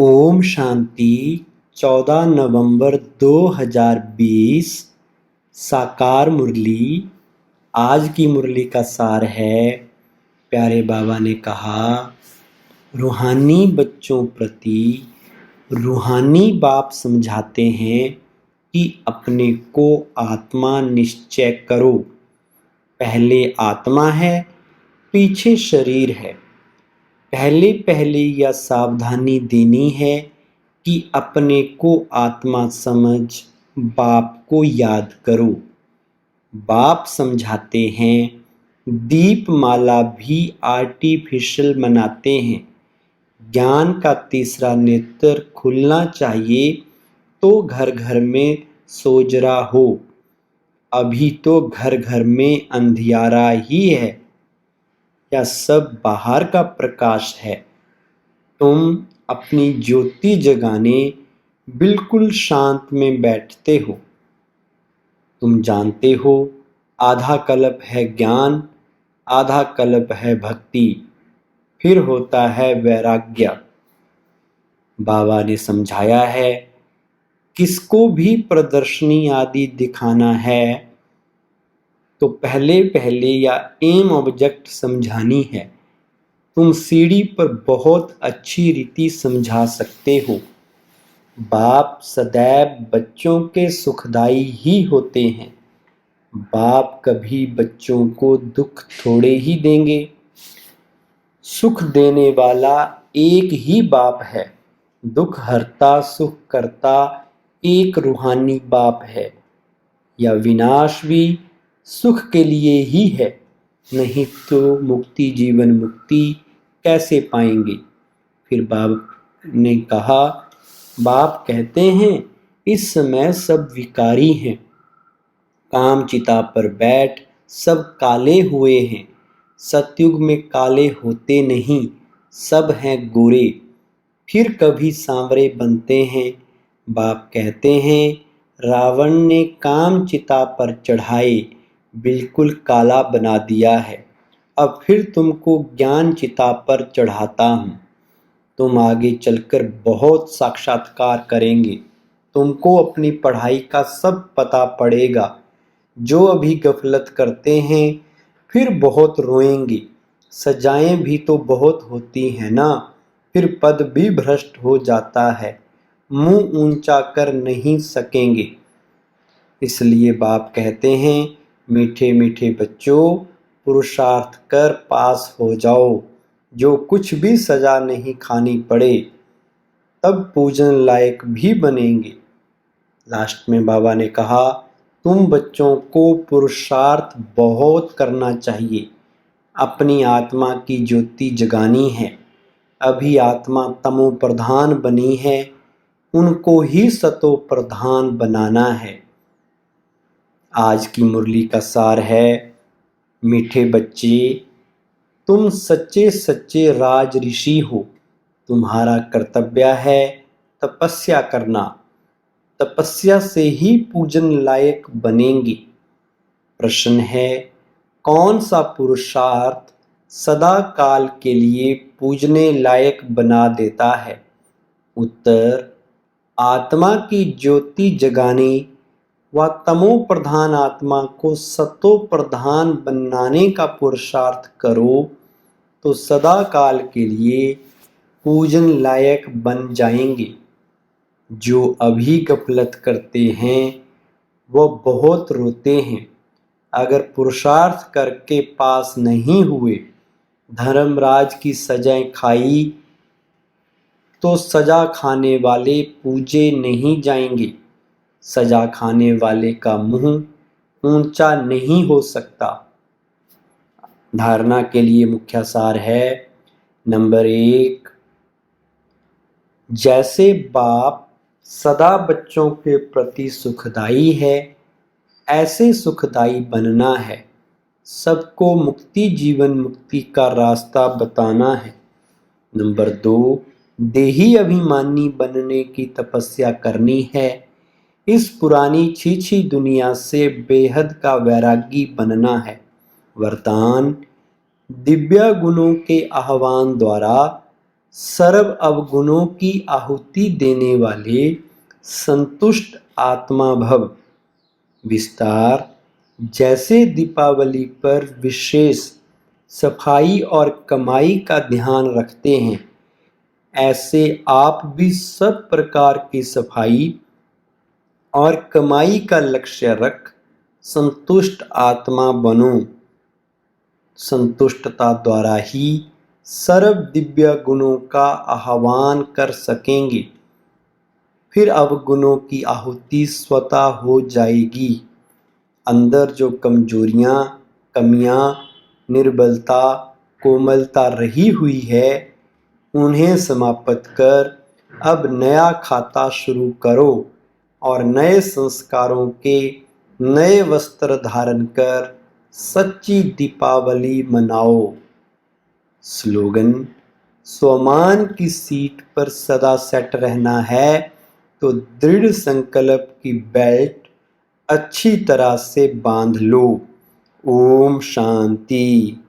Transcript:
ओम शांति। 14 नवंबर 2020 साकार मुरली। आज की मुरली का सार है, प्यारे बाबा ने कहा, रूहानी बच्चों प्रति रूहानी बाप समझाते हैं कि अपने को आत्मा निश्चय करो। पहले आत्मा है, पीछे शरीर है। पहले पहले यह सावधानी देनी है कि अपने को आत्मा समझ बाप को याद करो। बाप समझाते हैं, दीपमाला भी आर्टिफिशियल मनाते हैं। ज्ञान का तीसरा नेत्र खुलना चाहिए तो घर घर में सोजरा हो। अभी तो घर घर में अंधियारा ही है। यह सब बाहर का प्रकाश है। तुम अपनी ज्योति जगाने बिल्कुल शांत में बैठते हो। तुम जानते हो, आधा कल्प है ज्ञान, आधा कल्प है भक्ति, फिर होता है वैराग्य। बाबा ने समझाया है, किसको भी प्रदर्शनी आदि दिखाना है तो पहले पहले या एम ऑब्जेक्ट समझानी है। तुम सीढ़ी पर बहुत अच्छी रीति समझा सकते हो। बाप सदैव बच्चों के सुखदाई ही होते हैं। बाप कभी बच्चों को दुख थोड़े ही देंगे। सुख देने वाला एक ही बाप है। दुख हरता सुख करता एक रूहानी बाप है। यह विनाश भी सुख के लिए ही है, नहीं तो मुक्ति जीवन मुक्ति कैसे पाएंगे। फिर बाप ने कहा, बाप कहते हैं इस समय सब विकारी हैं। काम चिता पर बैठ सब काले हुए हैं। सतयुग में काले होते नहीं, सब हैं गोरे, फिर कभी सांवरे बनते हैं। बाप कहते हैं, रावण ने काम चिता पर चढ़ाए बिल्कुल काला बना दिया है। अब फिर तुमको ज्ञान चिता पर चढ़ाता हूँ। तुम आगे चलकर बहुत साक्षात्कार करेंगे। तुमको अपनी पढ़ाई का सब पता पड़ेगा। जो अभी गफलत करते हैं फिर बहुत रोएंगे। सजाएं भी तो बहुत होती हैं ना, फिर पद भी भ्रष्ट हो जाता है, मुंह ऊंचा कर नहीं सकेंगे। इसलिए बाप कहते हैं, मीठे मीठे बच्चों, पुरुषार्थ कर पास हो जाओ। जो कुछ भी सजा नहीं खानी पड़े, तब पूजन लायक भी बनेंगे। लास्ट में बाबा ने कहा, तुम बच्चों को पुरुषार्थ बहुत करना चाहिए। अपनी आत्मा की ज्योति जगानी है। अभी आत्मा तमो प्रधान बनी है, उनको ही सतो प्रधान बनाना है। आज की मुरली का सार है, मीठे बच्चे, तुम सच्चे सच्चे राज ऋषि हो। तुम्हारा कर्तव्य है तपस्या करना। तपस्या से ही पूजन लायक बनेंगे। प्रश्न है, कौन सा पुरुषार्थ सदा काल के लिए पूजने लायक बना देता है? उत्तर, आत्मा की ज्योति जगाने व तमो प्रधान आत्मा को सतो प्रधान बनाने का पुरुषार्थ करो तो सदा काल के लिए पूजन लायक बन जाएंगे। जो अभी गफलत करते हैं वह बहुत रोते हैं। अगर पुरुषार्थ करके पास नहीं हुए, धर्मराज की सजाएं खाई तो सजा खाने वाले पूजे नहीं जाएंगे। सजा खाने वाले का मुंह ऊंचा नहीं हो सकता। धारणा के लिए मुख्य सार है, नंबर 1, जैसे बाप सदा बच्चों के प्रति सुखदाई है, ऐसे सुखदाई बनना है। सबको मुक्ति जीवन मुक्ति का रास्ता बताना है। नंबर 2, देही अभिमानी बनने की तपस्या करनी है। इस पुरानी छीछी दुनिया से बेहद का वैरागी बनना है। वरदान, दिव्य गुणों के आह्वान द्वारा सर्व अवगुणों की आहुति देने वाले संतुष्ट आत्मा भव। विस्तार, जैसे दीपावली पर विशेष सफाई और कमाई का ध्यान रखते हैं, ऐसे आप भी सब प्रकार की सफाई और कमाई का लक्ष्य रख संतुष्ट आत्मा बनो। संतुष्टता द्वारा ही सर्व दिव्य गुणों का आह्वान कर सकेंगे। फिर अवगुणों की आहुति स्वतः हो जाएगी। अंदर जो कमजोरियां, कमियां, निर्बलता, कोमलता रही हुई है, उन्हें समाप्त कर अब नया खाता शुरू करो और नए संस्कारों के नए वस्त्र धारण कर सच्ची दीपावली मनाओ। स्लोगन, स्वमान की सीट पर सदा सेट रहना है तो दृढ़ संकल्प की बेल्ट अच्छी तरह से बांध लो। ओम शांति।